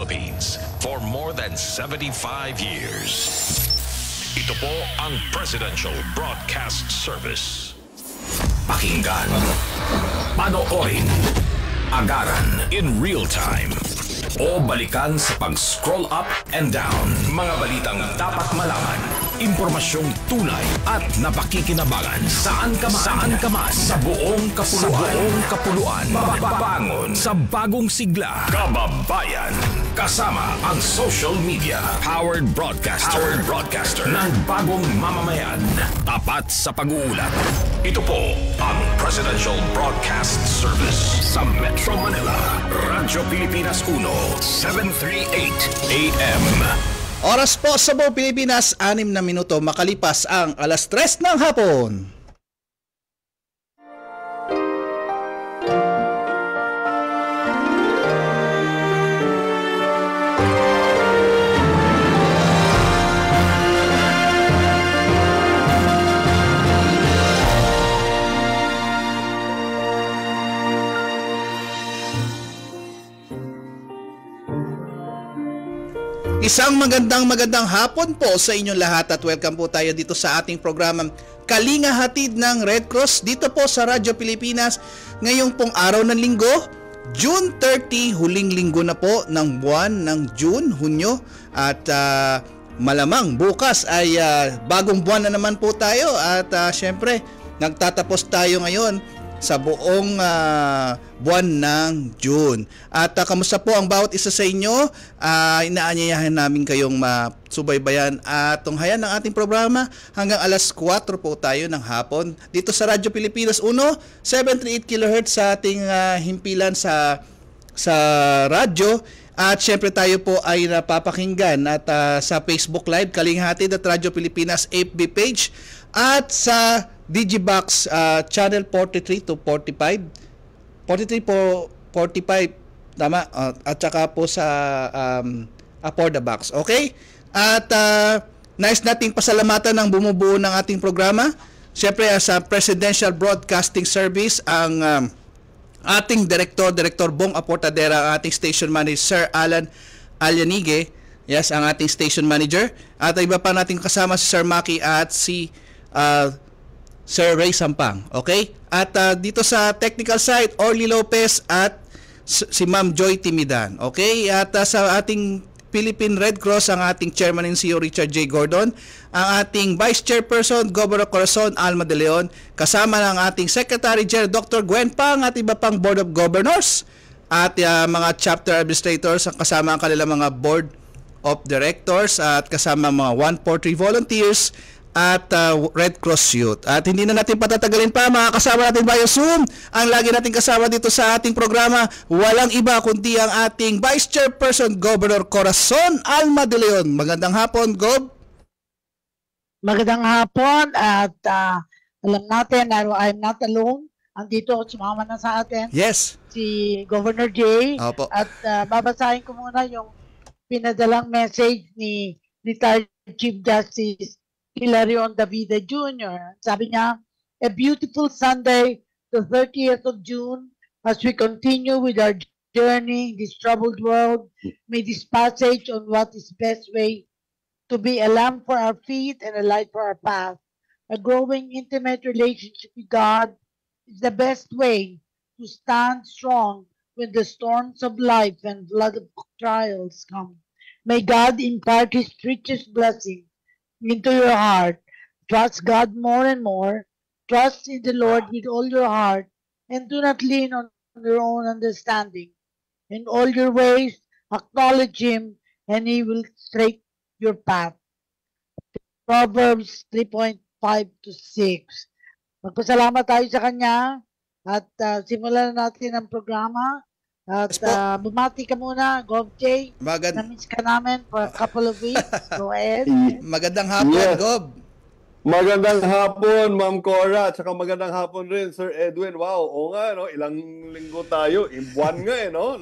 Philippines for more than 75 years. Ito po ang Presidential Broadcast Service. Pakinggan, panoorin, agaran in real time, o balikan sa pag-scroll up and down. Mga balitang dapat malaman, impormasyong tunay at napakikinabangan. Saan ka man sa buong kapuluan. Bangon sa bagong sigla. Kababayan. Kasama ang social media. Powered broadcaster ng bagong mamamayan. Tapat sa pag-uulat. Ito po ang Presidential Broadcast Service sa Metro Manila. Radyo Pilipinas 1, 738 AM. Oras po sa buong Pilipinas, 6 na minuto makalipas ang alas 3 ng hapon. Isang magandang hapon po sa inyong lahat at welcome po tayo dito sa ating programang Kalinga Hatid ng Red Cross dito po sa Radyo Pilipinas ngayong pong araw ng linggo, June 30, huling linggo na po ng buwan ng June, Hunyo at malamang bukas ay bagong buwan na naman po tayo at syempre nagtatapos tayo ngayon sa buong buwan ng June. At kamusta po ang bawat isa sa inyo? Inaanyayahan namin kayong masubaybayan at tunghayan ng ating programa hanggang alas 4 po tayo ng hapon dito sa Radyo Pilipinas 1, 738 kHz sa ating himpilan sa radyo. At syempre tayo po ay napapakinggan at sa Facebook Live, Kalinga Hatid at Radyo Pilipinas FB page at sa Digibox channel 43 to 45. 43 po 45 tama at saka po sa Apordabox. Okay? At nice nating pasalamatan ng bumubuo ng ating programa. Siyempre sa Presidential Broadcasting Service ang ating Director Bong Aportadera, ang ating station manager Sir Alan Alyanige. Yes, ang ating station manager. At iba pa nating kasama si Sir Maki at si Sir Ray Sampang. Okay? At dito sa technical side, Orly Lopez at si Ma'am Joy Timidan. Okay? At sa ating Philippine Red Cross, ang ating Chairman and CEO Richard J. Gordon, ang ating Vice Chairperson Governor Corazon Alma de Leon, kasama ng ating Secretary General Dr. Gwen Pang at iba pang Board of Governors at mga chapter administrators, kasama ang kanilang mga Board of Directors at kasama mga 143 volunteers at Red Cross Youth. At hindi na natin patatagalin pa, mga kasama natin via Zoom. Ang lagi natin kasama dito sa ating programa, walang iba kundi ang ating Vice Chairperson Governor Corazon Alma de Leon. Magandang hapon, Gob. Magandang hapon at alam natin na I'm not alone. Andito sumama na sa atin. Yes. Si Governor Jay. Opo. At babasahin ko muna yung pinadalang message ni retired Chief Justice Hilarion Davide Jr. Sabi niya, a beautiful Sunday, the 30th of June, as we continue with our journey in this troubled world, may this passage on what is best way to be a lamp for our feet and a light for our path. A growing intimate relationship with God is the best way to stand strong when the storms of life and flood of trials come. May God impart His richest blessing into your heart. Trust God more and more. Trust in the Lord with all your heart and do not lean on your own understanding. In all your ways, acknowledge Him and He will straighten your path. Proverbs 3.5 to 6. Magpasalamat tayo sa Kanya at simulan natin ang programa. At bumati ka muna, Gov J. Na-miss ka namin for a couple of weeks. Go ahead. Magandang hapon, yes. Gov. Magandang hapon, Ma'am Cora. At saka magandang hapon rin, Sir Edwin. Wow, oo nga, no? Ilang linggo tayo. Buwan nga, no?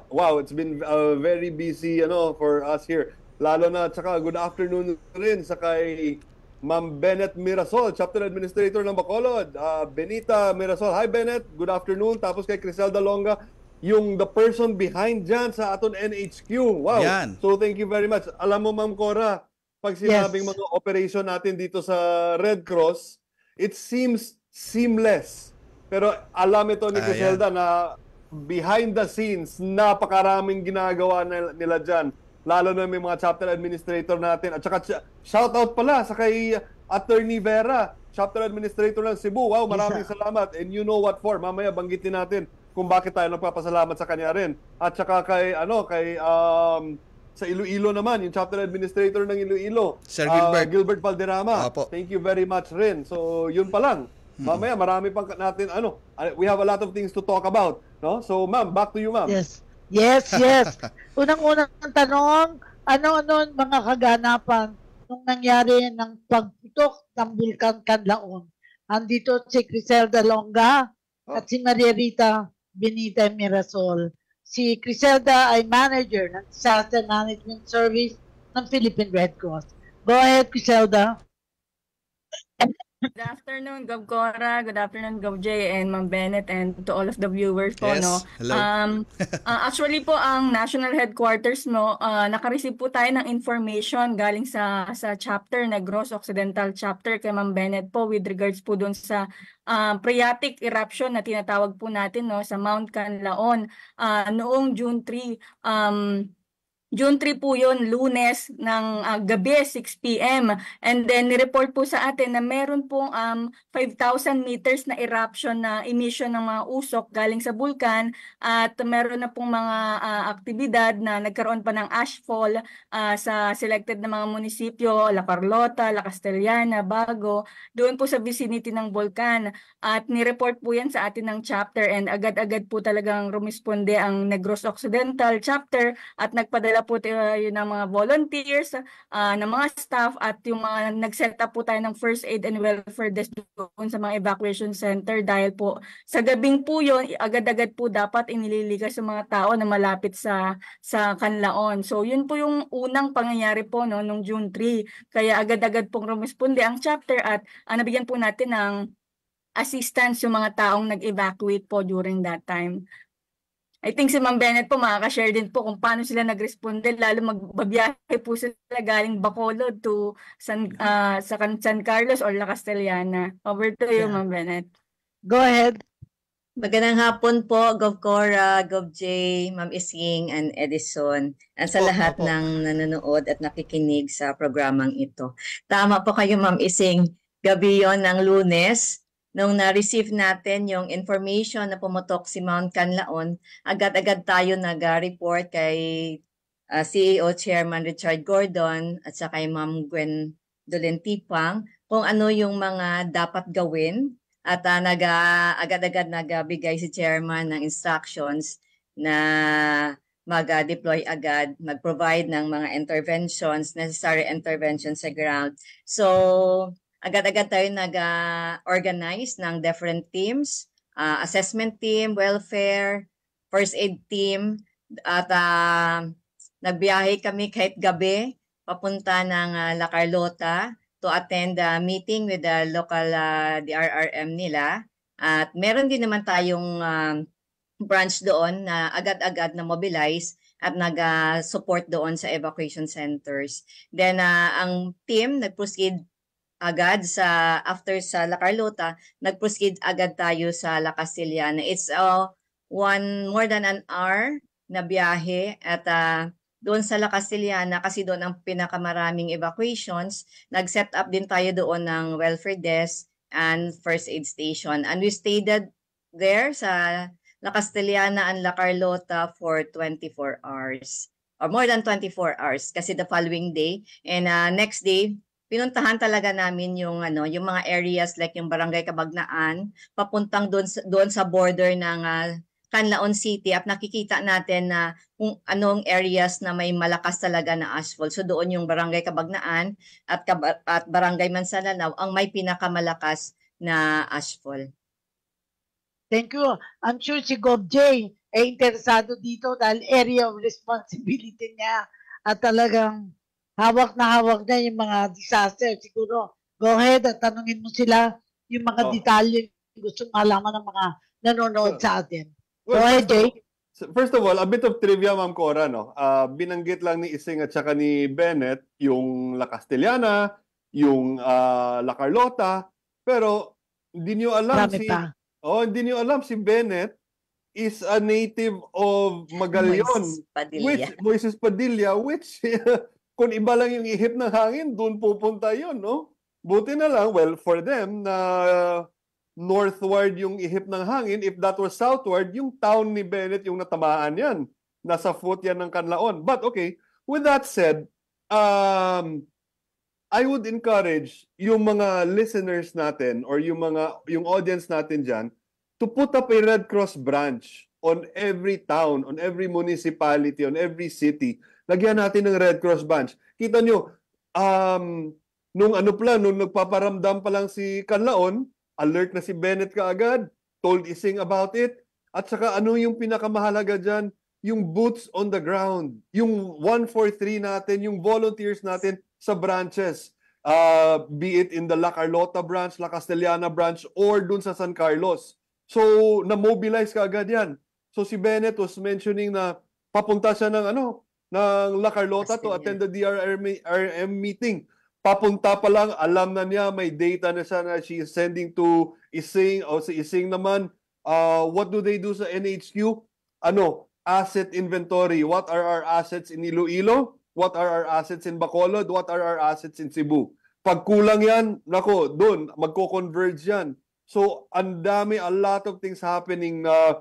Wow, it's been very busy, for us here. Lalo na, at saka good afternoon rin sa kay Ma'am Bennett Mirasol, Chapter Administrator ng Bacolod. Benita Mirasol. Hi, Bennett. Good afternoon. Tapos kay Criselda Longa, yung the person behind dyan sa aton NHQ. Wow. Yan. So thank you very much. Alam mo, Ma'am Cora, pag sinabing mga operation natin dito sa Red Cross, it seems seamless. Pero alam ito ni Criselda na behind the scenes, napakaraming ginagawa nila dyan. Lalo na may mga chapter administrator natin. At saka shout out pala sa kay Attorney Vera, chapter administrator ng Cebu. Wow, maraming salamat. And you know what for. Mamaya banggitin natin kung bakit tayo nagpapasalamat sa kanya rin. At saka kay sa Iloilo naman, yung chapter administrator ng Iloilo, Sir Gilbert Valderrama. Opo. Thank you very much rin. So, yun pa lang. Mamaya marami pang natin we have a lot of things to talk about, no? So, ma'am, back to you, ma'am. Yes. Unang-unang tanong, ano mga kaganapan nung nangyari ng pagputok ng Bulkan Canlaon? Andito si Criselda Longa at si Maria Rita Benita Mirasol. Si Criselda ay manager ng Disaster Management Service ng Philippine Red Cross. Go ahead, Criselda. Good afternoon, Gov Cora. Good afternoon, Gov J and Ma'am Bennett, and to all of the viewers po. Yes, hello. Actually po, ang national headquarters naka-receive po tayo ng information galing sa chapter, Negros Occidental chapter kay Ma'am Bennett po with regards po doon sa phreatic eruption na tinatawag po natin sa Mount Canlaon noong June 3. June 3 po yun, Lunes ng gabi, 6 p.m. And then, nireport po sa atin na meron pong 5,000 meters na eruption na emission ng mga usok galing sa bulkan at meron na pong mga aktibidad na nagkaroon pa ng ashfall sa selected na mga munisipyo, La Carlota, La Castellana, Bago, doon po sa vicinity ng bulkan. At nireport po yan sa atin ng chapter and agad-agad po talagang rumisponde ang Negros Occidental chapter at nagpadala po yun ng mga volunteers, ng mga staff at yung mga nag-set up po tayo ng first aid and welfare desk doon sa mga evacuation center dahil po sa gabing po yun, agad-agad po dapat inililigas sa mga tao na malapit sa Canlaon. So yun po yung unang pangyayari po nung June 3. Kaya agad-agad pong rumisponde ang chapter at nabigyan po natin ng assistance yung mga taong nag-evacuate po during that time. I think si Ma'am Bennett po makaka-share din po kung paano sila nag-responde, lalo magbabiyahe po sila galing Bacolod to San Carlos or La Castellana. Over to you, Ma'am Bennett. Go ahead. Magandang hapon po, Gov Cora, Gov J, Ma'am Ising, and Edison, at sa lahat ng nanonood at nakikinig sa programang ito. Tama po kayo, Ma'am Ising. Gabi yon ng Lunes, nung na-receive natin yung information na pumutok si Mount Canlaon, agad-agad tayo nag-report kay CEO Chairman Richard Gordon at saka kay Ma'am Gwen Dolentipang kung ano yung mga dapat gawin at agad-agad nagbigay si Chairman ng instructions na mag-deploy agad, mag-provide ng mga interventions, necessary interventions sa ground. So, agad-agad tayo nag-organize ng different teams, assessment team, welfare, first aid team, at nagbiyahe kami kahit gabi papunta ng La Carlota to attend a meeting with the local DRRM nila. At meron din naman tayong branch doon na agad-agad na mobilize at nag-support doon sa evacuation centers. Then ang team nag-proceed agad after sa La Carlota, nag-proceed agad tayo sa La Castellana. It's more than an hour na biyahe at doon sa La Castellana kasi doon ang pinakamaraming evacuations. Nag-set up din tayo doon ng welfare desk and first aid station. And we stayed there sa La Castellana and La Carlota for 24 hours or more than 24 hours kasi the following day and next day pinuntahan talaga namin yung mga areas like yung Barangay Cabagnaan papuntang doon sa border ng Canlaon City at nakikita natin na kung anong areas na may malakas talaga na ashfall. So doon yung Barangay Cabagnaan at Barangay Mansananaw ang may pinakamalakas na ashfall. Thank you. I'm sure si Gov J ay interesado dito dahil area of responsibility niya at talagang hawak na yung mga disaster. Siguro, go ahead at tanungin mo sila yung mga detalye gusto malaman ng mga nanonood sa atin. Go ahead, Jay. First of all, a bit of trivia, Ma'am Cora, no? Binanggit lang ni Ising at saka ni Bennett yung La Castellana, yung La Carlota, pero hindi niyo alam Marami pa. hindi niyo alam si Bennett is a native of Magallaon. Moises Padilla, which kung iba lang yung ihip ng hangin, doon pupunta yun, no? Buti na lang, well, for them, na northward yung ihip ng hangin. If that was southward, yung town ni Bennett yung natamaan yan. Nasa foot yan ng Canlaon. But okay, with that said, I would encourage yung mga listeners natin or yung audience natin dyan to put up a Red Cross branch on every town, on every municipality, on every city. Lagyan natin ng Red Cross branch. Kita nyo, nung nagpaparamdam pa lang si Canlaon, alert na si Bennett kaagad, told Ising about it. At saka ano yung pinakamahalaga dyan? Yung boots on the ground. Yung 143 natin, yung volunteers natin sa branches. Be it in the La Carlota branch, La Castellana branch, or dun sa San Carlos. So, na-mobilize kaagad yan. So, si Bennett was mentioning na papunta siya ng La Carlota to attend the DRRM meeting. Papunta pa lang, alam na niya, may data na siya na she is sending to Ising, o si Ising naman, what do they do sa NHQ? Asset inventory. What are our assets in Iloilo? What are our assets in Bacolod? What are our assets in Cebu? Pag kulang yan, doon, magko-converge yan. So, ang dami, a lot of things happening na,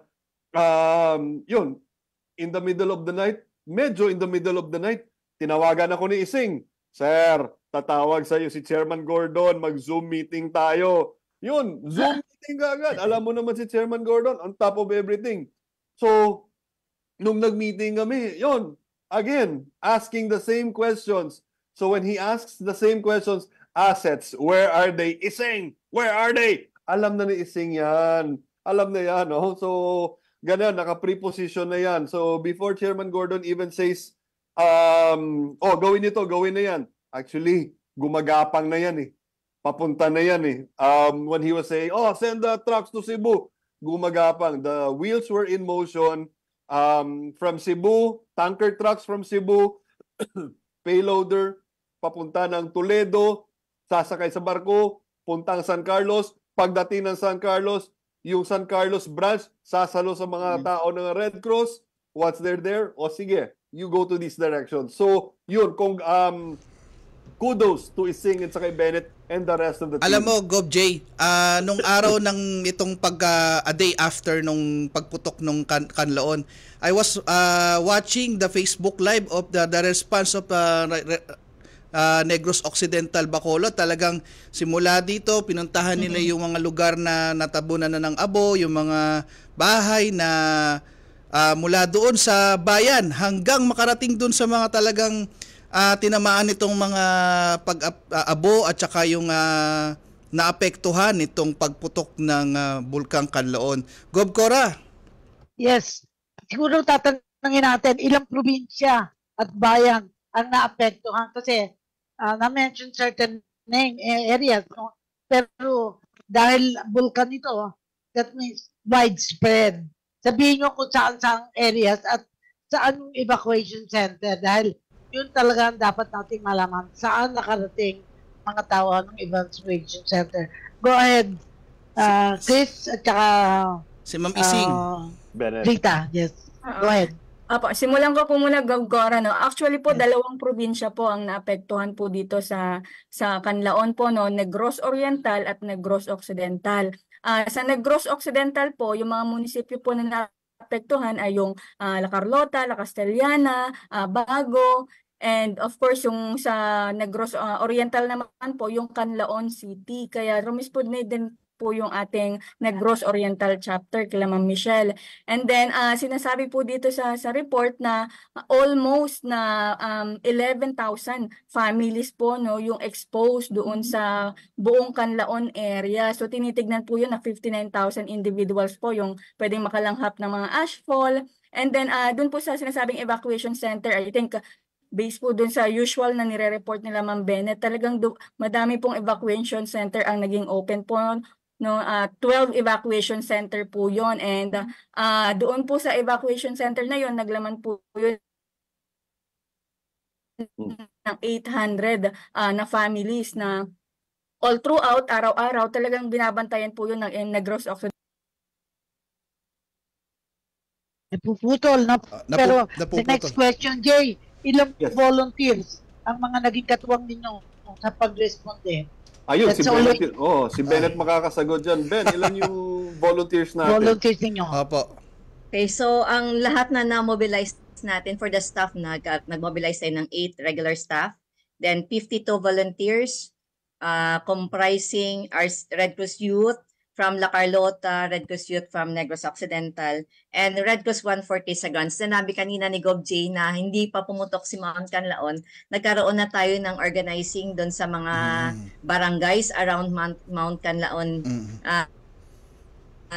in the middle of the night, medyo in the middle of the night, tinawagan ako ni Ising, Sir, tatawag sa'yo si Chairman Gordon, mag-Zoom meeting tayo. Yun, Zoom meeting agad. Alam mo naman si Chairman Gordon, on top of everything. So, nung nag-meeting kami, yun, again, asking the same questions. So when he asks the same questions, assets, where are they? Ising, where are they? Alam na ni Ising yan. Alam na yan, no? So, ganyan, naka-preposition na yan. So, before Chairman Gordon even says, gawin ito, gawin na yan. Actually, gumagapang na yan eh. Papunta na yan eh. When he was saying, send the trucks to Cebu, gumagapang. The wheels were in motion. From Cebu, tanker trucks from Cebu, payloader, papunta ng Toledo, sasakay sa barko, puntang San Carlos. Pagdating ng San Carlos, yung San Carlos branch, sasalo sa mga tao ng Red Cross. What's there? O sige, you go to this direction. So, yun, kung kudos to Ising at kay Bennett and the rest of the team. Alam mo, Gov J, nung araw ng itong a day after nung pagputok nung Canlaon, I was watching the Facebook Live of the response of Negros Occidental, Bacolod. Talagang simula dito, pinuntahan nila yung mga lugar na natabunan na ng abo, yung mga bahay na mula doon sa bayan hanggang makarating doon sa mga talagang tinamaan itong mga pag-abo at saka yung naapektuhan itong pagputok ng Bulkang Canlaon. Gov Cora? Yes. Siguro tatanungin natin ilang probinsya at bayan ang naapektuhan kasi na-mention certain areas. No? Pero dahil bulkan ito, that means widespread. Sabihin nyo kung saan areas at saan yung evacuation center dahil yun talaga ang dapat nating malaman. Saan nakarating mga tao ng evacuation center. Go ahead, Chris, at saka si Ma'am Ising. Rita, yes. Go ahead. Simulan ko po muna, Gora, no. Actually po, dalawang probinsya po ang naapektuhan po dito sa Canlaon po, no, Negros Oriental at Negros Occidental. Sa Negros Occidental po, yung mga munisipyo po na naapektuhan ay yung La Carlota, La Castellana, Bago, and of course yung sa Negros Oriental naman po yung Canlaon City. Kaya rumispod na din po yung ating Negros Oriental chapter kila Ma'am Michelle. And then sinasabi po dito sa report na almost na 11,000 families po, no, yung exposed doon sa buong Canlaon area. So tinitignan po yun na 59,000 individuals po yung pwedeng makalanghap ng mga ashfall. And then doon po sa sinasabing evacuation center, I think based po dun sa usual na nire-report nila Ma'am Bennett, talagang madami pong evacuation center ang naging open po no, 12 evacuation center po 'yon, and doon po sa evacuation center na 'yon naglaman po 'yun ng 800 na families na all throughout araw-araw talagang binabantayan po 'yun ng Negros Occidental. Napuputol na. Pero the next question, Jay, ilang Yes. volunteers ang mga naging katuwang ninyo sa pag-responde? Ayun, That's si all Bennett. Si Bennett makakasagot dyan. Ben, ilan yung volunteers natin? Volunteers ninyo. Opo. Okay, so ang lahat na na-mobilize natin for the staff, nag-mobilize tayo ng 8 regular staff, then 52 volunteers, comprising our Red Cross Youth from La Carlota, Red Cross Youth from Negros Occidental, and Red Cross 140 sa Guns. Sinabi kanina ni Gov J na hindi pa pumutok si Mount Canlaon, nagkaroon na tayo ng organizing doon sa mga barangays around Mount Canlaon.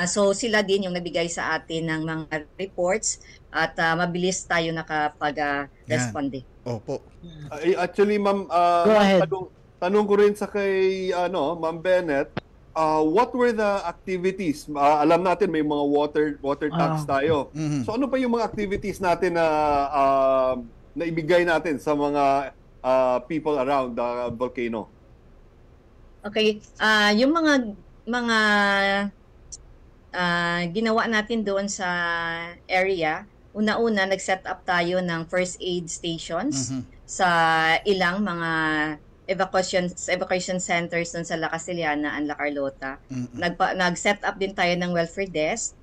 So sila din yung nagbigay sa atin ng mga reports at mabilis tayo nakapag-responde. Opo. Actually, ma'am, Go ahead. tanong ko rin sa kay Ma'am Bennett, what were the activities? Alam natin may mga water tanks tayo. So ano pa yung mga activities natin na naibigay natin sa mga people around the volcano? Okay, yung mga ginawa natin doon sa area, una-una nag-set up tayo ng first aid stations sa ilang mga evacuation centers doon sa La Casillana and La Carlota. Nag-set up din tayo ng welfare desk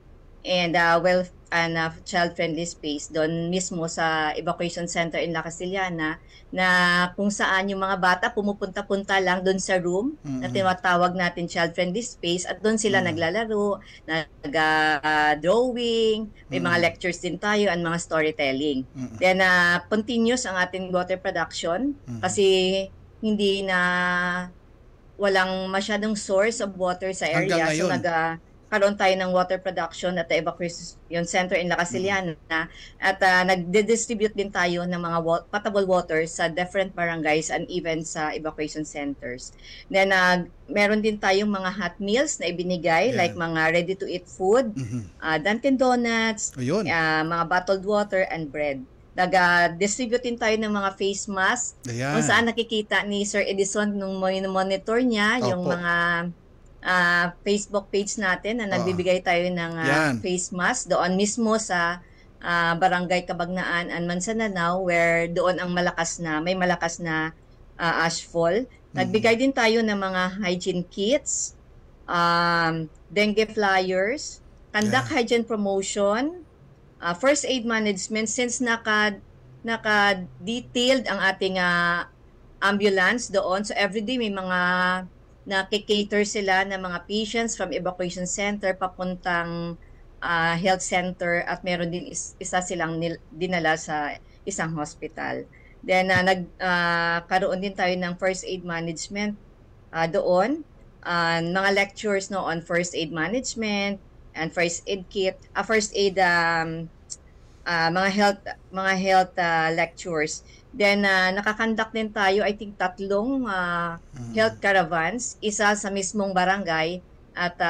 and child-friendly space doon mismo sa evacuation center in La Casillana, na kung saan yung mga bata pumupunta-punta lang doon sa room na tinatawag natin child-friendly space, at doon sila naglalaro, nag-drawing, may mga lectures din tayo and mga storytelling. Then continuous ang ating water production kasi hindi na walang masyadong source of water sa area. So nagkaroon tayo ng water production at the evacuation center in La Casillana at nagde-distribute din tayo ng mga potable water sa different barangays and even sa evacuation centers. Then meron din tayong mga hot meals na ibinigay, like mga ready-to-eat food, Dunkin' Donuts, mga bottled water and bread. Nag-distribute din tayo ng mga face mask kung saan nakikita ni Sir Edison nung monitor niya yung mga Facebook page natin na nagbibigay tayo ng face mask doon mismo sa Barangay Cabagnaan and Mansananao, where doon ang may malakas na ashfall. Nagbigay din tayo ng mga hygiene kits, dengue flyers, conduct hygiene promotion, first aid management, since naka-detailed ang ating ambulance doon. So everyday may mga nakikater sila ng mga patients from evacuation center papuntang health center, at meron din isa silang dinala sa isang hospital. Then nagkaroon din tayo ng first aid management doon, mga lectures on first aid management and first aid kit, first aid mga health lectures. Then nakakandak din tayo, I think 3 health caravans, isa sa mismong barangay at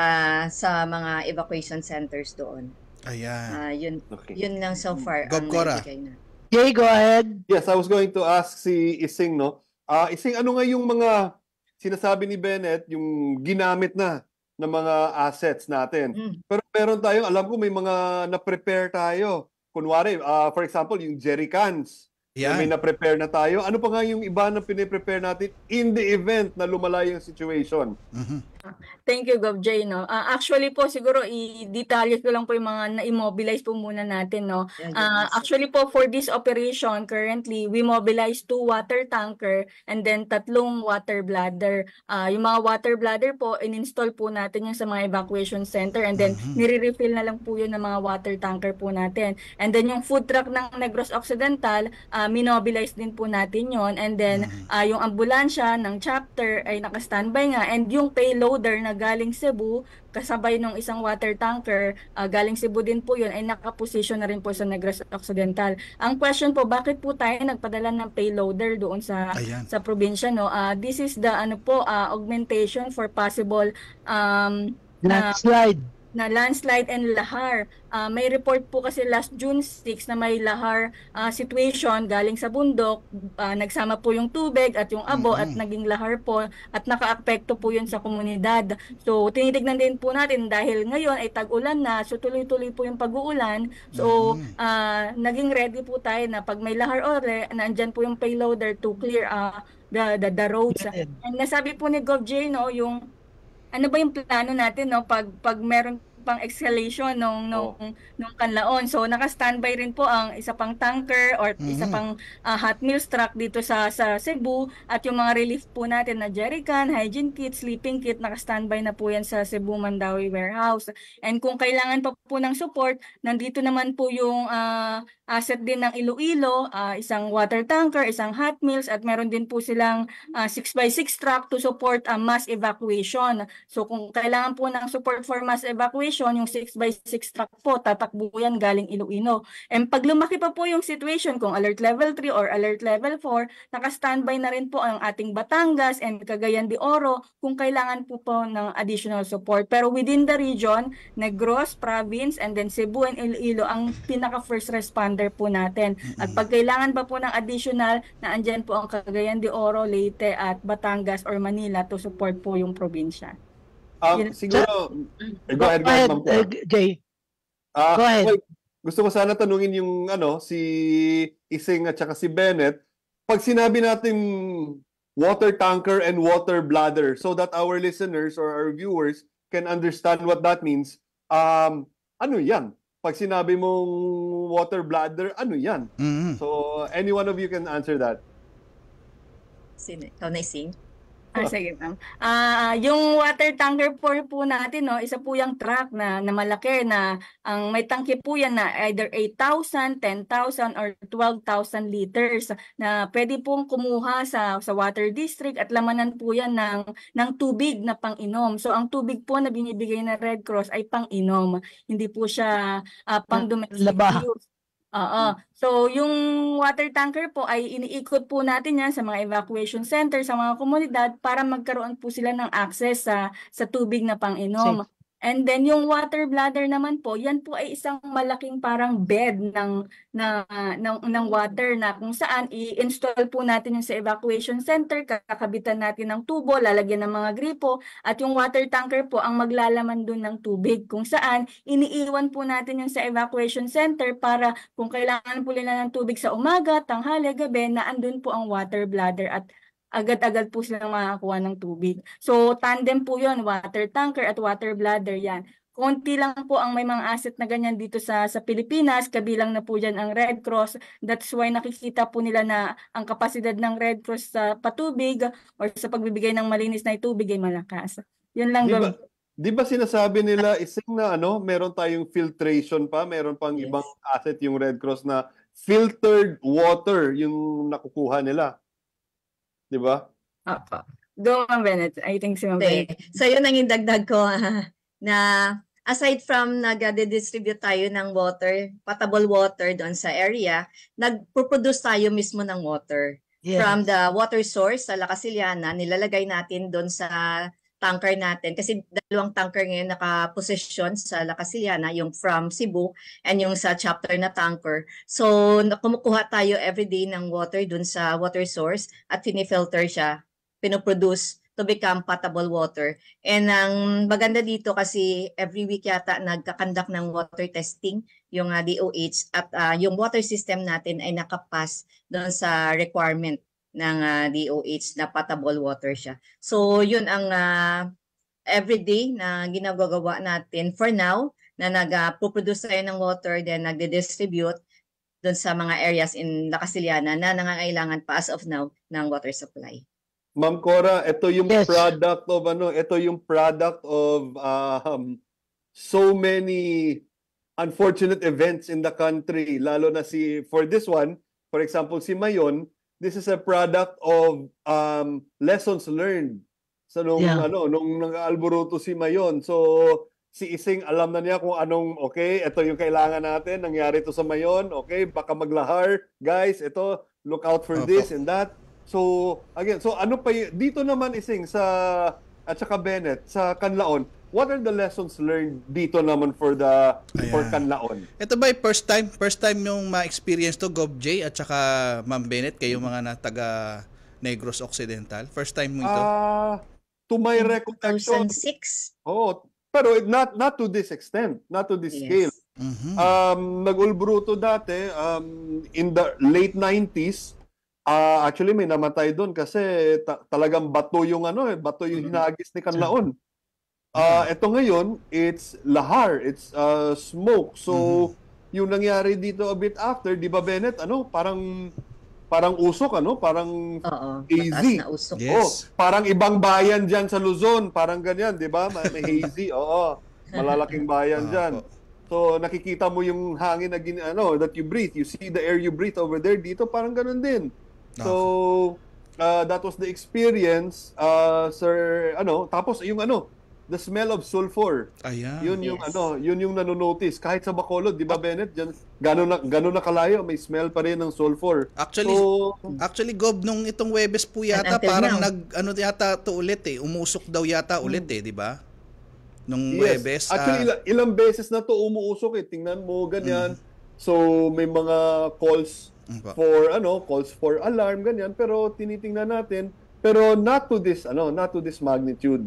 sa mga evacuation centers doon. Ayan. Yun lang so far. Gov Cora. Jay, go ahead. Yes, I was going to ask si Ising, Ising, ano nga yung mga sinasabi ni Bennett, yung ginamit na ng mga assets natin? Pero meron tayong, alam ko may mga na-prepare tayo. Kunwari, for example, yung jerry cans. May na-prepare na tayo. Ano pa nga yung iba na piniprepare natin in the event na lumala yung situation? Thank you, Gov J. Actually po, siguro i-detalye ko lang po yung mga na-immobilize po muna natin. Actually po, for this operation, currently, we mobilize 2 water tanker and then 3 water bladder. Yung mga water bladder po, in-install po natin yung sa mga evacuation center, and then nire-refill na lang po yun ng mga water tanker po natin. And then yung food truck ng Negros Occidental, minobilize din po natin yon, and then yung ambulansya ng chapter ay naka-standby nga, and yung payloader na galing Cebu kasabay ng isang water tanker galing Cebu din po yun, ay nakaposisyon na rin po sa Negros Occidental. Ang question po, bakit po tayo nagpadala ng payloader doon sa probinsya? This is the augmentation for possible Landslide. na landslide and lahar. May report po kasi last June 6 na may lahar situation galing sa bundok. Nagsama po yung tubig at yung abo at naging lahar po at nakaapekto po yun sa komunidad. So tinitignan din po natin dahil ngayon ay tag-ulan na, so tuloy-tuloy po yung pag-uulan. So naging ready po tayo na pag may lahar ore, nandyan po yung payloader to clear the roads. And nasabi po ni Gov. J, no, yung ano ba yung plano natin, no, pag meron pang escalation nung kanlaon. So naka-standby rin po ang isa pang tanker or isa pang hot meals truck dito sa Cebu at yung mga relief po natin na jerrycan, hygiene kit, sleeping kit, naka-standby na po yan sa Cebu Mandawi warehouse. And kung kailangan pa po ng support, nandito naman po yung asset din ng Iloilo, isang water tanker, isang hot meals at meron din po silang 6x6 truck to support mass evacuation. So kung kailangan po ng support for mass evacuation, yung 6x6 truck po, tatakbo yan galing Iloilo. And pag lumaki pa po yung situation, kung alert level 3 or alert level 4, naka-standby na rin po ang ating Batangas and Cagayan de Oro kung kailangan po ng additional support. Pero within the region, Negros Province and then Cebu and Iloilo ang pinaka-first responder po natin. At pag kailangan pa po ng additional, na andyan po ang Cagayan de Oro, Leyte at Batangas or Manila to support po yung probinsya. Siguro, go ahead, Ma'am Cora. Jay. Go ahead. Well, gusto ko sana tanungin yung si Ising at saka si Bennett. Pag sinabi natin water tanker and water bladder so that our listeners or our viewers can understand what that means, ano yan? Pag sinabi mong water bladder, ano yan? So, any one of you can answer that. Ikaw na, Ising. Sige, ma'am. Yung water tanker po natin, no, isa po yung truck na malaki na ang may tangke po yan na either 8,000, 10,000 or 12,000 liters na pwede pong kumuha sa water district at lamanan po yan ng tubig na pang-inom. So ang tubig po na binibigay ng Red Cross ay pang-inom. Hindi po siya pang domestic use. So yung water tanker po ay iniikot po natin yan sa mga evacuation center, sa mga komunidad para magkaroon po sila ng access sa tubig na pang-inom. And then yung water bladder naman po, yan po ay isang malaking parang bed ng water na kung saan i-install po natin yung sa evacuation center, kakabitan natin ng tubo, lalagyan ng mga gripo, at yung water tanker po ang maglalaman dun ng tubig kung saan iniiwan po natin yung sa evacuation center para kung kailangan po nila ng tubig sa umaga, tanghali, gabi, na andun po ang water bladder at agad-agad po silang makakuha ng tubig. So, tandem po yun, water tanker at water bladder yan. Konti lang po ang may mga asset na ganyan dito sa Pilipinas, kabilang na po dyan ang Red Cross. That's why nakikita po nila na ang kapasidad ng Red Cross sa patubig or sa pagbibigay ng malinis na tubig ay malakas. Yun lang. Di ba sinasabi nila, Ising, na meron tayong filtration pa, meron pang ibang asset yung Red Cross na filtered water yung nakukuha nila. Di ba? Go, Ma'am Bennett. I think si Ma'am Bennett. So yun ang indagdag ko na aside from nag-distribute tayo ng water, potable water doon sa area, nag-produce tayo mismo ng water. Yes. From the water source sa La Casillana, nilalagay natin doon sa tanker natin. Kasi dalawang tanker ngayon nakaposisyon sa La Casillana, yung from Cebu and yung sa chapter na tanker. So, kumukuha tayo everyday ng water dun sa water source at finifilter siya, pinoproduce to become potable water. And ang maganda dito kasi every week yata nagkakandak ng water testing yung DOH at yung water system natin ay nakapass doon sa requirement ng DOH na potable water siya. So yun ang everyday na ginagawa natin for now na nag-produce tayo ng water then nagde-distribute doon sa mga areas in La Casillana na nangangailangan pa as of now ng water supply. Ma'am Cora, ito yung product of so many unfortunate events in the country, lalo na for this one, for example si Mayon. This is a product of lessons learned. So nung nag-alboroto si Mayon. So si Ising alam na niya kung anong ito yung kailangan natin, nangyari ito sa Mayon, baka maglahar, guys, ito look out for this and that. So again, so ano pa dito naman Ising at saka Bennett sa Canlaon, what are the lessons learned dito naman for Canlaon? Ito ba first time yung ma-experience to, Gov J at saka Ma'am Bennett, kayo mga na taga Negros Occidental? First time mo ito? To my recollection, 2006. oh, pero not to this extent, not to this scale. Mhm. Nag-Ulbruto dati in the late 90s. Actually may namatay doon kasi talagang bato yung bato yung hinagis ni Canlaon. Ito ngayon, it's lahar, it's smoke. So yung nangyari dito a bit after, 'di ba Bennett, parang usok, parang hazy. Na usok. Yes. Parang ibang bayan diyan sa Luzon, parang ganyan, 'di ba? May hazy. Oo. Malalaking bayan diyan. So nakikita mo yung hangin na that you breathe. You see the air you breathe over there. Dito parang ganun din. So that was the experience, sir. Tapos yung the smell of sulfur. Ayan. Yun yung nanonotice kahit sa Bacolod, 'di ba Bennett? Diyan gano'n na kalayo, may smell pa rin ng sulfur. Actually Gob, nung itong Webes po yata until parang now. yata to ulit umusok daw yata ulit 'di ba? Nung Webes. Actually ilang beses na to umuusok Tingnan mo ganyan. So may mga calls for alarm ganyan, pero tinitingnan natin, pero not to this magnitude.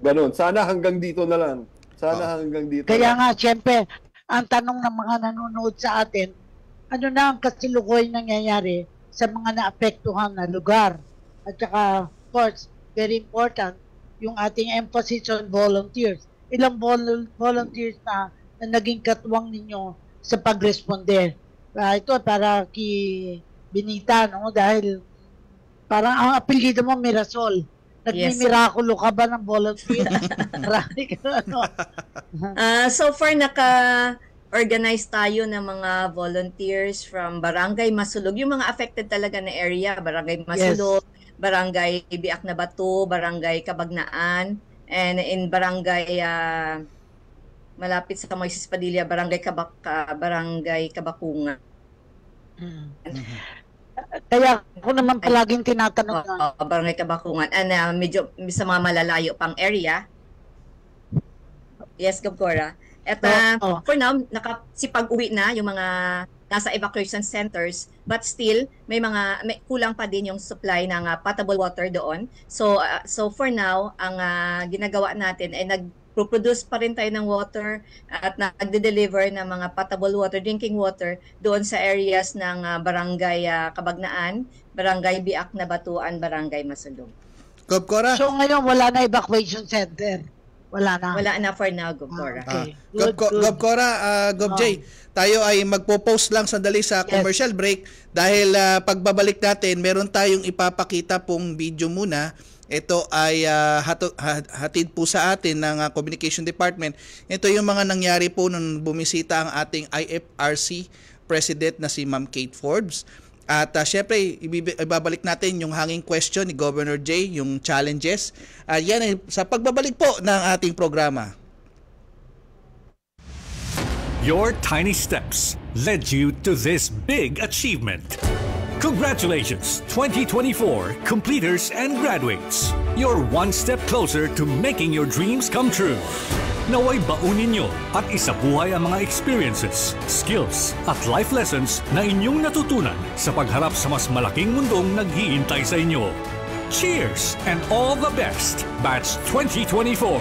Ganun. Sana hanggang dito na lang. Hanggang dito. Kaya nga, siyempre, ang tanong ng mga nanonood sa atin, ano na ang kasalukuyan nangyayari sa mga naapektuhan na lugar? At saka, of course, very important, yung ating emphasis on volunteers. Ilang volunteers na naging katuwang ninyo sa pagresponde? Ito, para kay Benita, dahil parang ang apelyido mo, Mirasol. Nagmimirakulo ka ba ng volunteer? So far, naka-organize tayo ng mga volunteers from Barangay Masulog. Yung mga affected talaga na area, Barangay Masulog, Barangay Biak na Bato, Barangay Kabagnaan, and in Barangay malapit sa Moises Padilla, Barangay Kabakungan. Kaya ako naman palaging tinatanong Barangay Kabakungan. And medyo sa mga malalayo pang area. Yes, Gabcora. At for now, nakasipag-uwi na yung mga nasa evacuation centers, but still may kulang pa din yung supply ng potable water doon. So for now, ang ginagawa natin ay nagpo-produce pa rin tayo ng water at nagde-deliver ng mga potable water, drinking water doon sa areas ng Barangay Kabagnaan, Barangay Biak na Batuan, Barangay Masulog. Gobcora. So ngayon wala na evacuation center. Wala na for now, Gobcora. Okay. Gobcora, Gob J, tayo ay magpo-post lang sandali sa commercial break dahil pagbabalik natin, meron tayong ipapakita pong video muna. Ito ay hatid po sa atin ng Communication Department. Ito yung mga nangyari po nung bumisita ang ating IFRC President na si Ma'am Kate Forbes. At syempre, ibabalik natin yung hanging question ni Governor J, yung challenges. Yan ay sa pagbabalik po ng ating programa. Your tiny steps led you to this big achievement. Congratulations, 2024 completers and graduates. You're one step closer to making your dreams come true. Naway baunin nyo at isabuhay ang mga experiences, skills at life lessons na inyong natutunan sa pagharap sa mas malaking mundong nag-iintay sa inyo. Cheers and all the best, Batch 2024!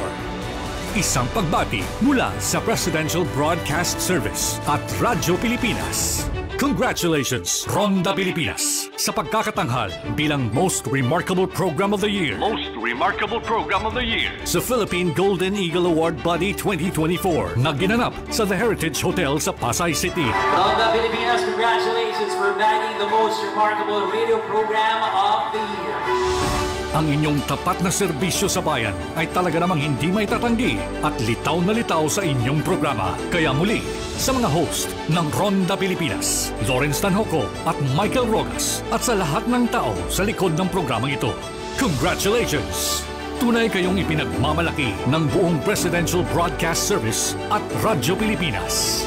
Isang pagbati mula sa Presidential Broadcast Service at Radyo Pilipinas. Congratulations, Ronda Pilipinas, sa pagkakatanghal bilang Most Remarkable Program of the Year. Most Remarkable Program of the Year sa Philippine Golden Eagle Award Body 2024 na ginanap sa The Heritage Hotel sa Pasay City. Ronda Pilipinas, congratulations for bagging the Most Remarkable Radio Program of the Year. Ang inyong tapat na serbisyo sa bayan ay talaga namang hindi may tatanggi at litaw na litaw sa inyong programa. Kaya muli, sa mga host ng Ronda Pilipinas, Lawrence Tanhoco at Michael Rogas at sa lahat ng tao sa likod ng programang ito, congratulations! Tunay kayong ipinagmamalaki ng buong Presidential Broadcast Service at Radyo Pilipinas.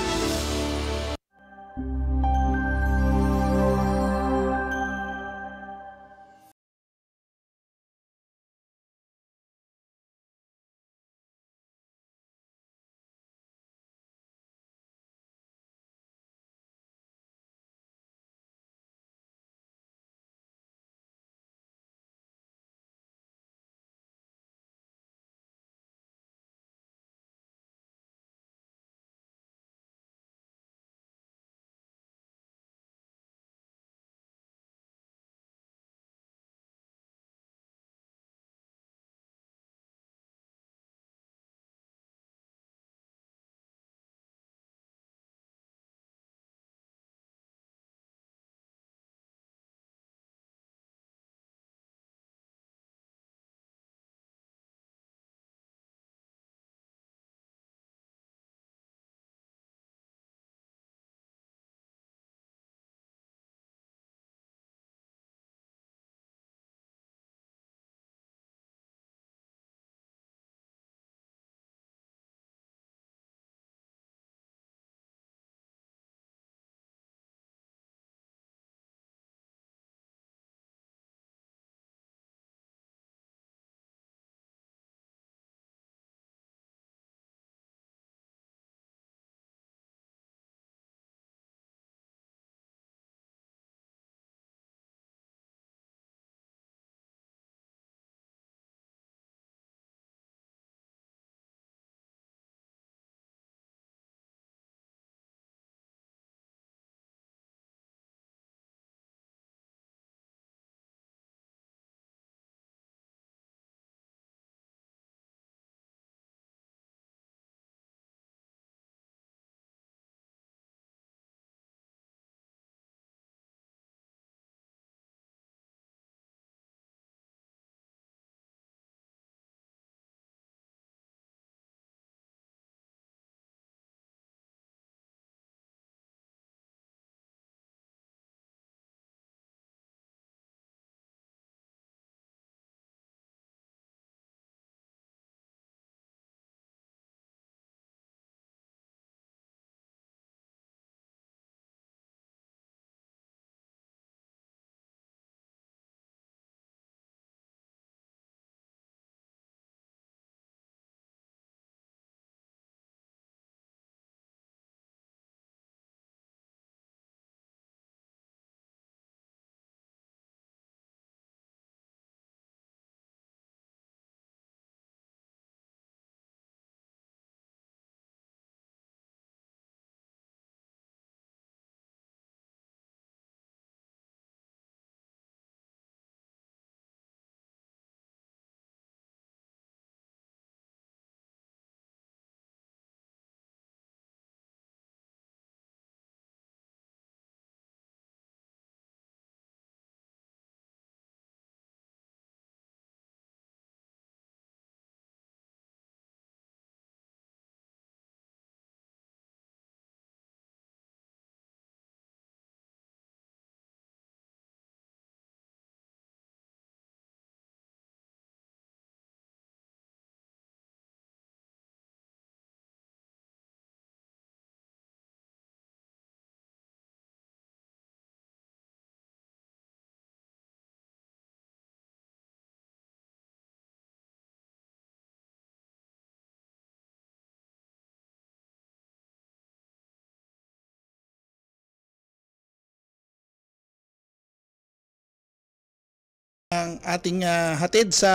ang ating hatid sa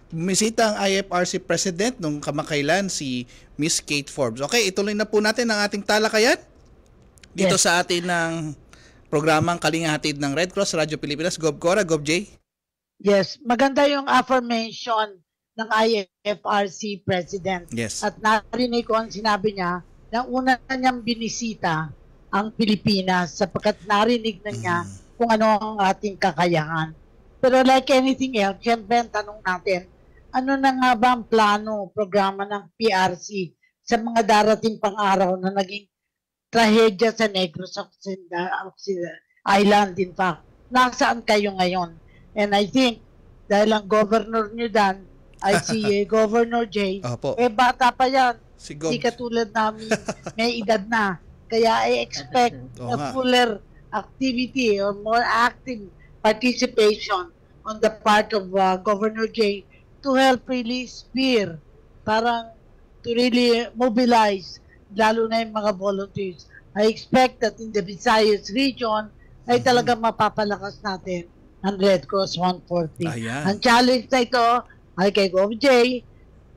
bumisita ang IFRC President nung kamakailan, si Miss Kate Forbes. Okay, ituloy na po natin ang ating talakayan dito Yes. sa atin ng programang Kalinga Hatid ng Red Cross Radio Pilipinas. Gob Cora, Gob J. Yes, maganda yung affirmation ng IFRC President. Yes. At narinig ko ang sinabi niya na una niyang binisita ang Pilipinas sapagkat narinig na niya kung ano ang ating kakayahan. Pero like anything else, siyempre ang tanong natin, ano na nga ba ang plano, programa ng PRC sa mga darating pang araw na naging trahedya sa Negros Island, in fact. Nasaan kayo ngayon? And I think, dahil ang governor nyo dan ay si Governor Jay, Opo. bata pa yan. Si Gob. Hindi katulad namin, may edad na. Kaya I expect Oo a nga. fuller activity or more active participation on the part of Governor Jay to help really spear, parang to really mobilize, lalo na yung mga volunteers. I expect that in the Visayas region ay talagang mapapalakas natin ang Red Cross 140. Ayan. Ang challenge na ito ay kay Gov. J,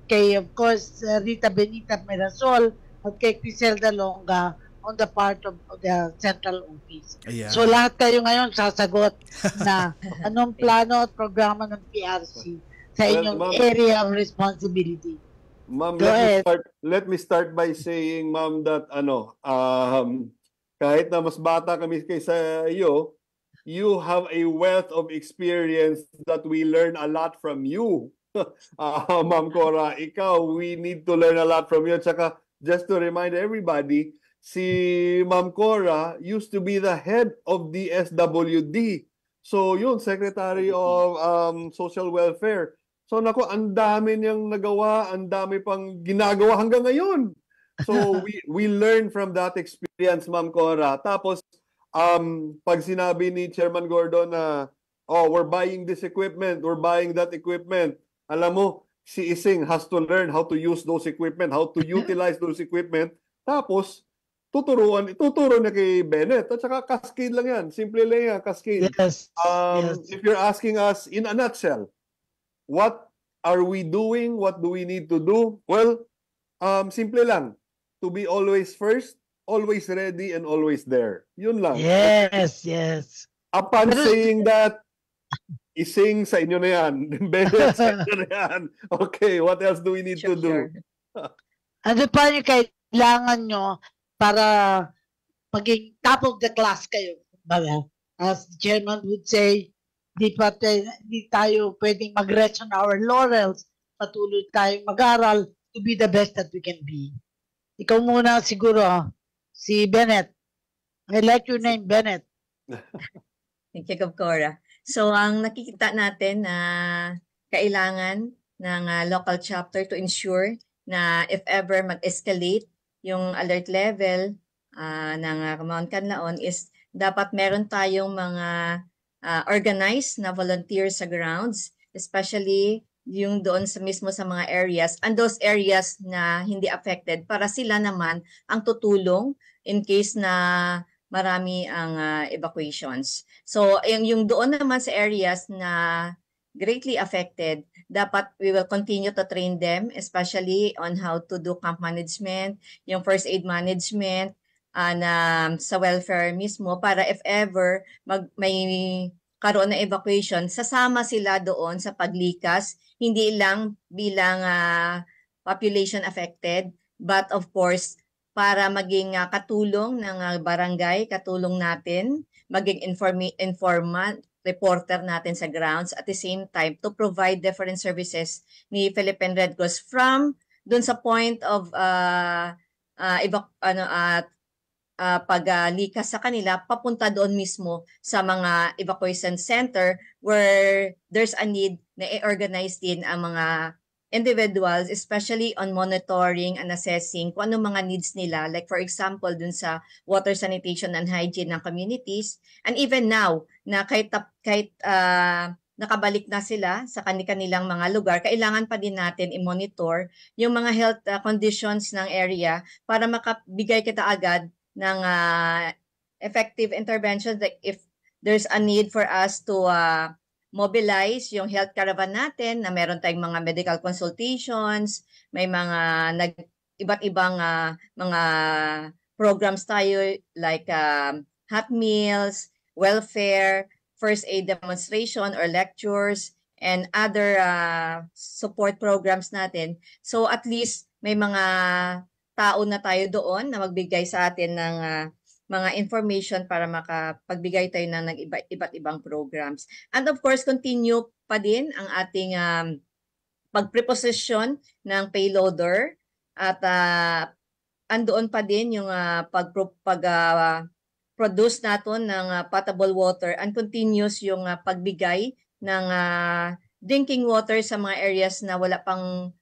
kay of course Rita Benita Mirasol at kay Criselda Longa on the part of the central office. Ayan. So lahat kayo ngayon sasagot na anong plano at programa ng PRC sa Well, inyong ma'am. area of responsibility. Ma'am, Go ahead. let me start by saying, ma'am, that kahit na mas bata kami kaysa iyo, you have a wealth of experience that we learn a lot from you. Ma'am Cora, ikaw, we need to learn a lot from you. At saka, just to remind everybody, si Ma'am Cora used to be the head of the SWD. So yun, Secretary of Social Welfare. So nako, ang dami niyang nagawa, ang dami pang ginagawa hanggang ngayon. So we learn from that experience, Ma'am Cora. Tapos pag sinabi ni Chairman Gordon na we're buying this equipment, we're buying that equipment, alam mo, si Ising has to learn how to use those equipment, how to utilize those equipment. Tapos tuturo niya kay Bennett. At saka cascade lang yan. Simple lang yan, cascade. Yes. Yes. If you're asking us in a nutshell, what are we doing? What do we need to do? Well, simple lang. To be always first, always ready, and always there. Yun lang. Yes, yes. Upon saying that, ising sa inyo na yan. Bennett, sa inyo na yan. Okay, what else do we need to do? Ano pa yung kailangan nyo para maging top of the class kayo? Baga, as the chairman would say, di tayo pwedeng mag-rest on our laurels. Patuloy tayong mag-aral to be the best that we can be. Ikaw muna siguro, si Bennett. I like your name, Bennett. Thank you, Gov. Cora. So, ang nakikita natin na kailangan ng local chapter to ensure na if ever mag-escalate yung alert level ng Mount Canlaon is dapat meron tayong mga organized na volunteers sa grounds, especially yung doon sa mismo sa mga areas and those areas na hindi affected para sila naman ang tutulong in case na marami ang evacuations. So, yung doon naman sa areas na greatly affected, dapat we will continue to train them, especially on how to do camp management, yung first aid management, na sa welfare mismo, para if ever may karoon na evacuation, sasama sila doon sa paglikas, hindi lang bilang population affected, but of course, para maging katulong ng barangay, katulong natin, maging informant, reporter natin sa grounds, at the same time to provide different services ni Philippine Red Cross from dun sa point of paglikas sa kanila, papunta doon mismo sa mga evacuation center where there's a need na i-organize din ang mga individuals, especially on monitoring and assessing kung ano mga needs nila. Like for example, dun sa water sanitation and hygiene ng communities. And even now, na kahit nakabalik na sila sa kanilang mga lugar, kailangan pa din natin i-monitor yung mga health conditions ng area para makabigay kita agad ng effective interventions. Like if there's a need for us to mobilize yung health caravan natin na meron tayong mga medical consultations, may mga iba't ibang mga programs tayo like hot meals, welfare, first aid demonstration or lectures, and other support programs natin. So at least may mga tao na tayo doon na magbigay sa atin ng mga information para makapagbigay tayo ng iba't ibang programs. And of course, continue pa din ang ating pagpreposition ng payloader at andoon pa din yung produce natin ng potable water and continuous yung pagbigay ng drinking water sa mga areas na wala pang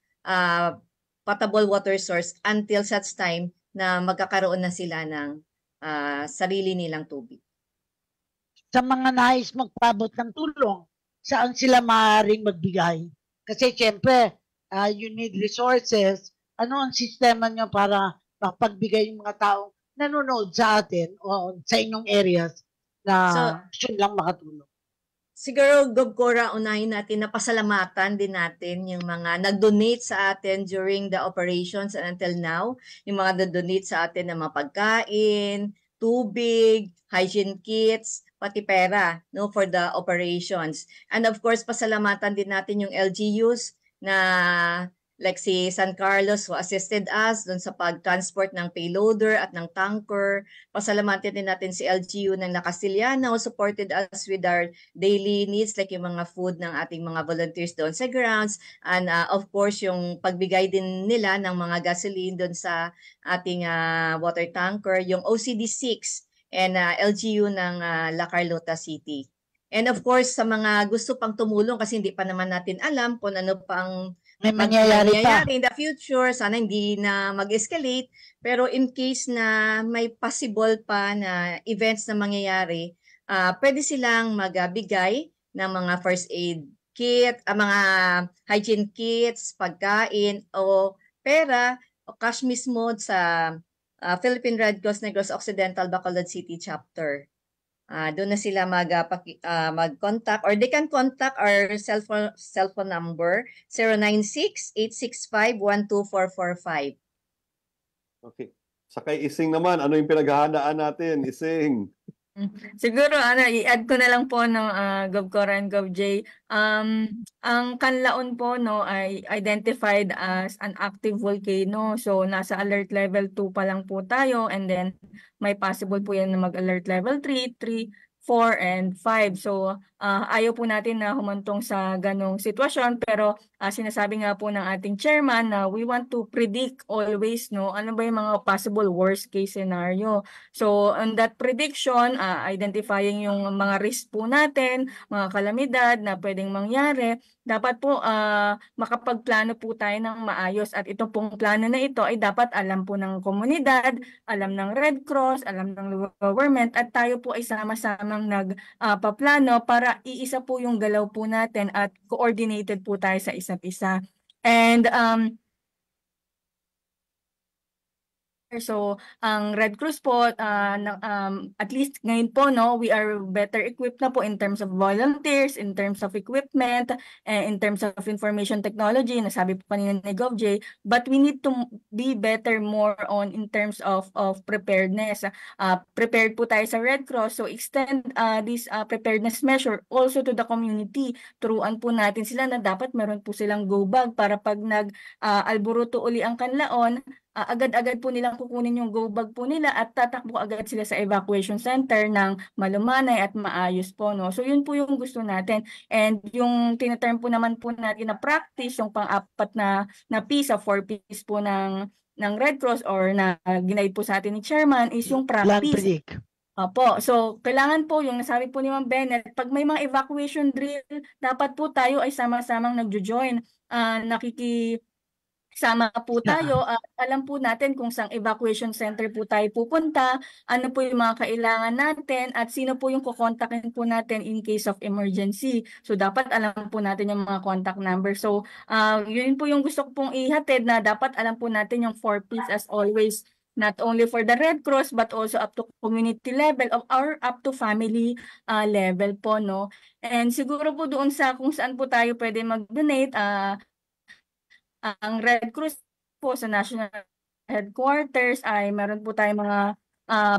potable water source until such time na magkakaroon na sila ng sarili nilang tubig. Sa mga nais magpabot ng tulong, saan sila maaaring magbigay? Kasi siyempre, you need resources. Ano ang sistema nyo para mapagbigay yung mga tao nanonood sa atin o sa inyong areas na gusto lang makatulong? Siguro, Gov Cora, unahin natin na pasalamatan din natin yung mga nag-donate sa atin during the operations and until now. Yung mga nag-donate sa atin ng mga pagkain, tubig, hygiene kits, pati pera, no, for the operations. And of course, pasalamatan din natin yung LGUs na like si San Carlos who assisted us doon sa pag-transport ng payloader at ng tanker. Pasalamatan din natin si LGU ng La Castillana who supported us with our daily needs like yung mga food ng ating mga volunteers doon sa grounds. And of course, yung pagbigay din nila ng mga gasoline doon sa ating water tanker. Yung OCD6 and LGU ng La Carlota City. And of course, sa mga gusto pang tumulong kasi hindi pa naman natin alam kung ano pang may mangyayari in the future, sana hindi na mag-escalate. Pero in case na may possible pa na events na mangyayari, pwede silang magbigay ng mga first aid kit, mga hygiene kits, pagkain, o pera, o cash mismo sa Philippine Red Cross Negros Occidental Bacolod City Chapter. Doon na sila mag-contact or they can contact our cell phone number 096-865-12445. Okay. Sa kay Ising naman, ano yung pinaghahandaan natin, Ising? Siguro i-add ko na lang po ng Gov Cora and Gov J. Ang Canlaon po ay identified as an active volcano. So nasa alert level 2 pa lang po tayo and then may possible po yan na mag-alert level 3, 4, and 5. So ayaw po natin na humantong sa ganong sitwasyon pero sinasabi nga po ng ating chairman na we want to predict always ano ba yung mga possible worst case scenario. So on that prediction, identifying yung mga risk po natin, mga kalamidad na pwedeng mangyari, dapat po makapagplano po tayo ng maayos at itong pong plano na ito ay dapat alam po ng komunidad, alam ng Red Cross, alam ng government at tayo po ay sama-samang nagpaplano para iisa po yung galaw po natin at coordinated po tayo sa isa't isa. And so, ang Red Cross po, at least ngayon po, we are better equipped na po in terms of volunteers, in terms of equipment, in terms of information technology, nasabi po kanina ni GovJ, but we need to be better more on in terms of preparedness. Prepared po tayo sa Red Cross, so extend this preparedness measure also to the community. Turuan po natin sila na dapat meron po silang go bag para pag nag-alburuto uli ang Canlaon, agad-agad po nilang kukunin yung go bag po nila at tatakbo agad sila sa evacuation center ng malumanay at maayos po. So yun po yung gusto natin. And yung tinaterm po naman po natin na practice, yung pang-apat na piece of 4 piece po ng Red Cross or na ginaid po sa atin ni Chairman is yung practice. Opo. So, kailangan po yung nasabi po ni Ma'am Bennett, pag may mga evacuation drill, dapat po tayo ay sama-samang nagjo-join. Sama po tayo at alam po natin kung saan evacuation center po tayo pupunta, ano po yung mga kailangan natin at sino po yung kukontakin po natin in case of emergency. So dapat alam po natin yung mga contact number. So yun po yung gusto ko pong ihatid na dapat alam po natin yung 4 P's as always not only for the Red Cross but also up to community level or up to family level po, no? And siguro po doon sa kung saan po tayo pwede mag-donate, ang Red Cross po sa national headquarters ay meron po tayong mga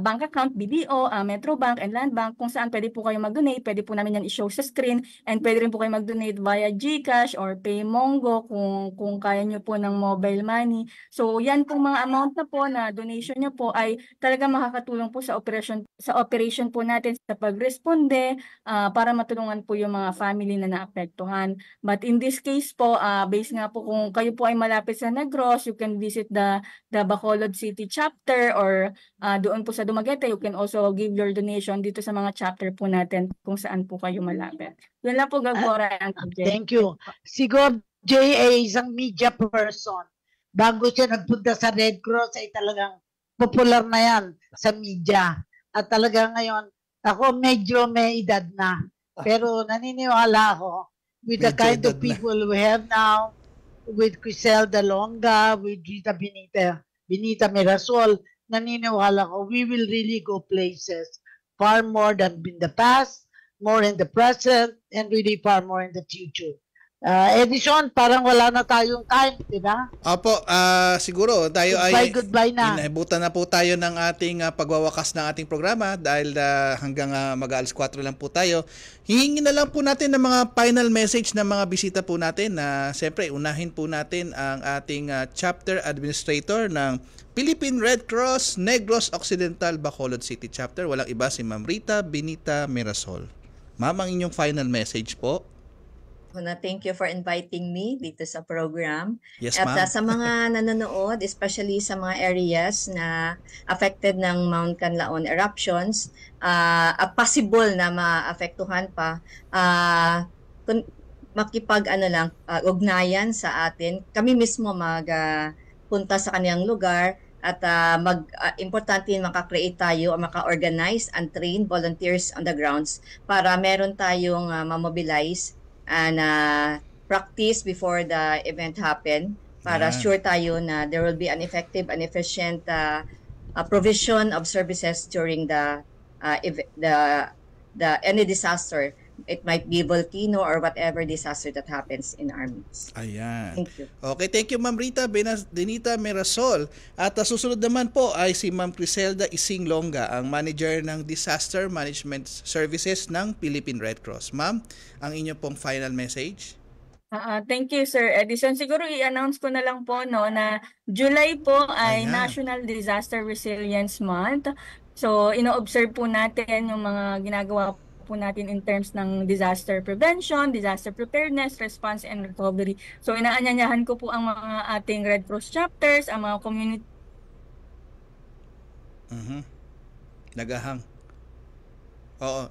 bank account, BDO, Metrobank, and Land Bank, kung saan pwede po kayo mag-donate. Pwede po namin yan i-show sa screen, and pwede rin po kayo mag-donate via GCash or PayMongo kung kaya nyo po ng mobile money. So yan pong mga amount na po na donation nyo po ay talaga makakatulong po sa operation po natin sa pagresponde para matulungan po yung mga family na naapektuhan. But in this case po, based nga po kung kayo po ay malapit sa Negros, you can visit the Bacolod City chapter or doon po sa Dumaguete, you can also give your donation dito sa mga chapter po natin kung saan po kayo malapit. Yun lang po, Gagora. Thank you. Si Gov J ay isang media person. Bago siya nagpunta sa Red Cross ay talagang popular na yan sa media. At talaga ngayon, ako medyo may edad na. Pero naniniwala ako with the kind of people we have now, with Criselda Longa, with Rita Benita Mirasol, naniniwala ko, we will really go places far more than in the past, more in the present, and really far more in the future. Edison, parang wala na tayong time, di ba? Opo, siguro tayo goodbye na. Inabutan na po tayo ng ating pagwawakas ng ating programa dahil hanggang mag-alas 4 lang po tayo. Hihingi na lang po natin ng mga final message ng mga bisita po natin na siyempre unahin po natin ang ating chapter administrator ng Philippine Red Cross Negros Occidental Bacolod City Chapter. Walang iba, si Ma'am Rita Benita Mirasol. Ma'am, ang inyong final message po. Thank you for inviting me dito sa program. Yes, At ma'am. sa mga nanonood, especially sa mga areas na affected ng Mount Canlaon eruptions, possible na maapektuhan pa, ugnayan sa atin. Kami mismo punta sa kaniyang lugar at importante maka-create tayo o maka-organize and train volunteers on the grounds para meron tayong mamobilize and practice before the event happen para sure tayo na there will be an effective and efficient provision of services during the any disaster. It might be volcano or whatever disaster that happens in our midst. Ayan. Thank you. Okay, thank you Ma'am Rita Benita Mirasol. At susunod naman po ay si Ma'am Criselda Ising Longa, ang manager ng Disaster Management Services ng Philippine Red Cross. Ma'am, ang inyo pong final message? Thank you, Sir Edison. Siguro i-announce ko na lang po na July po ay National Disaster Resilience Month. So, ino-observe po natin yung mga ginagawa po natin in terms ng disaster prevention, disaster preparedness, response, and recovery. So, inaanyayahan ko po ang mga ating Red Cross chapters, ang mga community. Nagahang. Oo.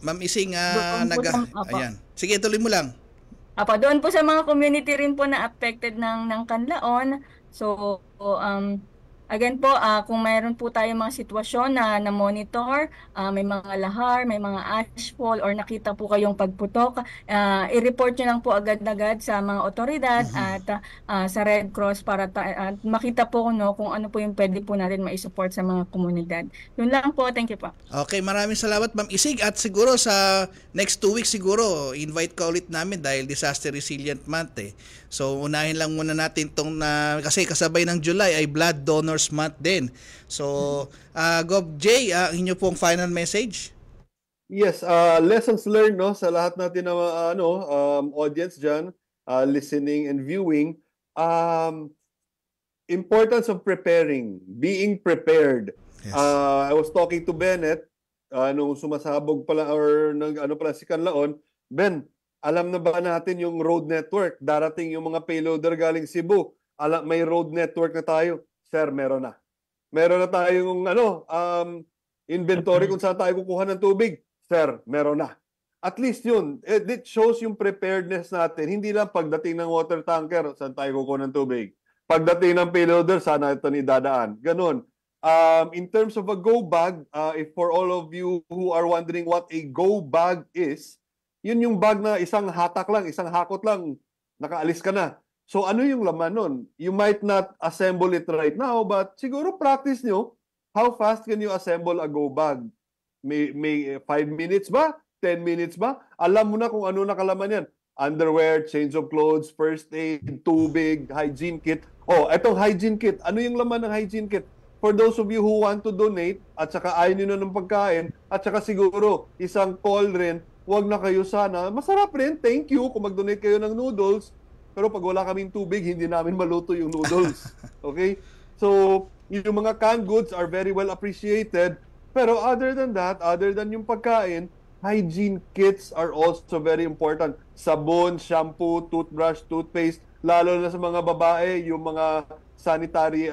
Ma'am Ising, ayan. Sige, tuloy mo lang. Doon po sa mga community rin po na affected ng Canlaon. So, again po, kung mayroon po tayong mga sitwasyon na monitor, may mga lahar, may mga ashfall, or nakita po kayong pagputok, i-report nyo lang po agad-agad sa mga otoridad at sa Red Cross para makita po kung ano po yung pwede po natin ma-support sa mga komunidad. Yun lang po. Thank you po. Okay, maraming salamat Ma'am Ising. At siguro sa next 2 weeks siguro, invite ka ulit namin dahil Disaster Resilient Month eh. So unahin lang muna natin tong kasi kasabay ng July ay Blood Donors Month din. So Gov J, inyo pong final message? Yes, lessons learned no sa lahat natin na audience diyan, listening and viewing. Importance of preparing, being prepared. Yes. I was talking to Bennett nung sumasabog pala or si Canlaon. Ben, alam na ba natin yung road network? Darating yung mga payloader galing Cebu. May road network na tayo. Sir, meron na. Meron na tayong inventory kung saan tayo kukuha ng tubig. Sir, meron na. At least yun, it shows yung preparedness natin. Hindi lang pagdating ng water tanker, saan tayo kukuha ng tubig. Pagdating ng payloader, saan natin idadaan. Ganun. In terms of a go bag, if for all of you who are wondering what a go bag is, yun yung bag na isang hatak lang, isang hakot lang, nakaalis ka na. So ano yung laman nun? You might not assemble it right now, but siguro practice nyo. How fast can you assemble a go bag? May 5 minutes ba? 10 minutes ba? Alam mo na kung ano nakalaman yan. Underwear, change of clothes, first aid, tubig, hygiene kit. Oh, etong hygiene kit. Ano yung laman ng hygiene kit? For those of you who want to donate, at saka ayaw nyo na ng pagkain, at saka siguro isang call rin, wag na kayo sana. Masarap rin, thank you kung mag-donate kayo ng noodles. Pero pag wala kaming tubig, hindi namin maluto yung noodles. Okay? So, yung mga canned goods are very well appreciated. Pero other than that, other than yung pagkain, hygiene kits are also very important. Sabon, shampoo, toothbrush, toothpaste, lalo na sa mga babae, yung mga sanitary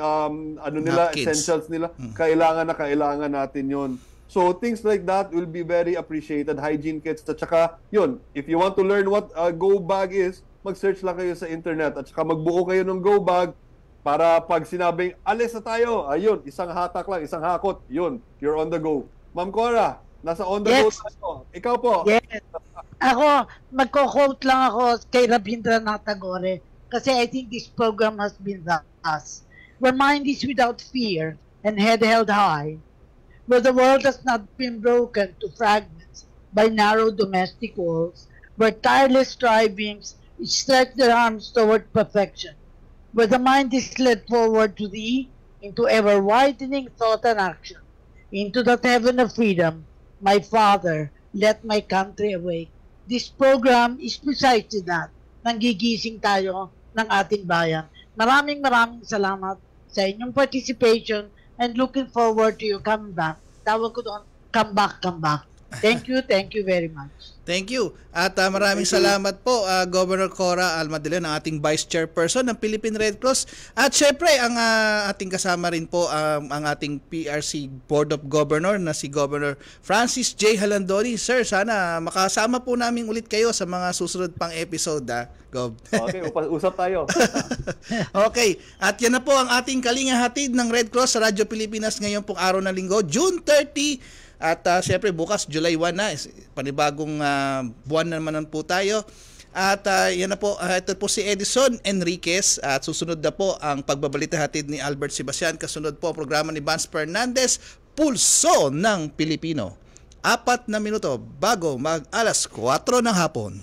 essentials nila, kailangan natin yon. So things like that will be very appreciated. Hygiene kits, at saka yun, if you want to learn what a go bag is, mag-search lang kayo sa internet at saka magbuo kayo ng go bag para pag sinabing alis na tayo, ayun, isang hatak lang, isang hakot, yun, you're on the go. Ma'am Cora, nasa on the go tayo. Ikaw po. Yes. Ako, magko-quote lang ako kay Rabindranath Tagore kasi I think this program has been thus. Where mind is without fear and head held high, where the world has not been broken to fragments by narrow domestic walls, where tireless strivings stretch their arms toward perfection, where the mind is led forward to thee into ever-widening thought and action, into that heaven of freedom, my Father, let my country awake. This program is precisely that. Nanggigising tayo ng ating bayan. Maraming salamat sa inyong participation and looking forward to you coming back. Tawag ko doon, come back. Thank you very much. Thank you. At maraming salamat po, Governor Cora Almadela, ang ating Vice Chairperson ng Philippine Red Cross. At syempre, ang ating kasama rin po, ang ating PRC Board of Governor na si Governor Francis J. Halandoni. Sir, sana makasama po namin ulit kayo sa mga susunod pang episode, Gov. Okay, usap tayo. Okay, at yan na po ang ating Kalinga Hatid ng Red Cross sa Radyo Pilipinas ngayon pong araw ng linggo, June 30. At siyempre bukas July 1 na, panibagong buwan na naman po tayo. At yan na po, ito po si Edison Enriquez at susunod na po ang pagbabalita hatid ni Albert Sebastian. Kasunod po ang programa ni Vance Fernandez, Pulso ng Pilipino. 4 na minuto bago mag alas 4 ng hapon.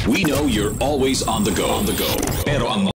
We know you're always on the go. Pero ang